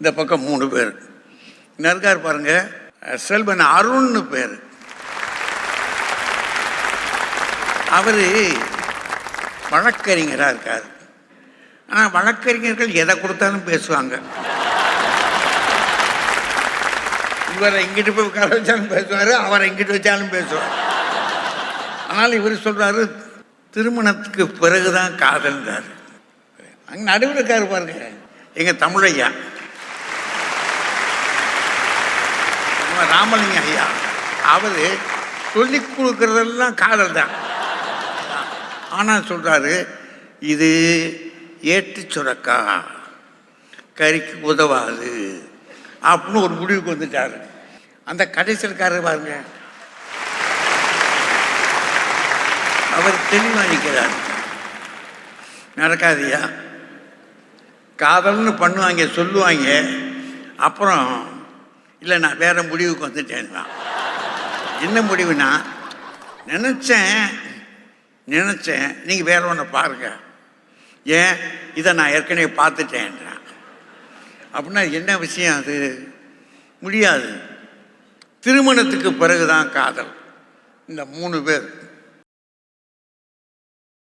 இந்த பக்கம் 3 பேர். இன்னும் இருக்கார் பாருங்க, செல்வன் அருண்னு பேர். அவர் வழக்கறிஞராக இருக்கார். ஆனால் வழக்கறிஞர்கள் எதை கொடுத்தாலும் பேசுவாங்க. இவரை இங்கிட்டு போய் உட்கார வச்சாலும் பேசுவார், அவரை இங்கிட்டு வச்சாலும் பேசுவார். ஆனால் இவர் சொல்கிறாரு திருமணத்துக்கு பிறகுதான் காதல்ங்கிறார். அங்கே நடுவில் இருக்காரு பாருங்க எங்கள் தமிழையா ராமலிங்க ஐயா. அவர் சொல்லி கொடுக்கறதெல்லாம் காதல் தான். ஆனால் சொல்கிறாரு இது ஏட்டு சுரக்கா கறிக்கு உதவாது அப்படின்னு ஒரு முடிவுக்கு வந்துட்டார். அந்த கடைசிக்காரர் பாருங்க, அவர் தெளிவாகிக்கிறார். நடக்காதியா, காதல்னு பண்ணுவாங்க சொல்லுவாங்க, அப்புறம் இல்லை நான் வேற முடிவுக்கு வந்துட்டேன். என்ன முடிவுனா, நினச்சேன் நீங்கள் வேற ஒன்று பாருங்க, ஏன் இதை நான் ஏற்கனவே பார்த்துட்டேன்றான். அப்படின்னா என்ன விஷயம்? அது முடியாது. திருமணத்துக்கு பிறகுதான் காதல். இந்த 3 பேர்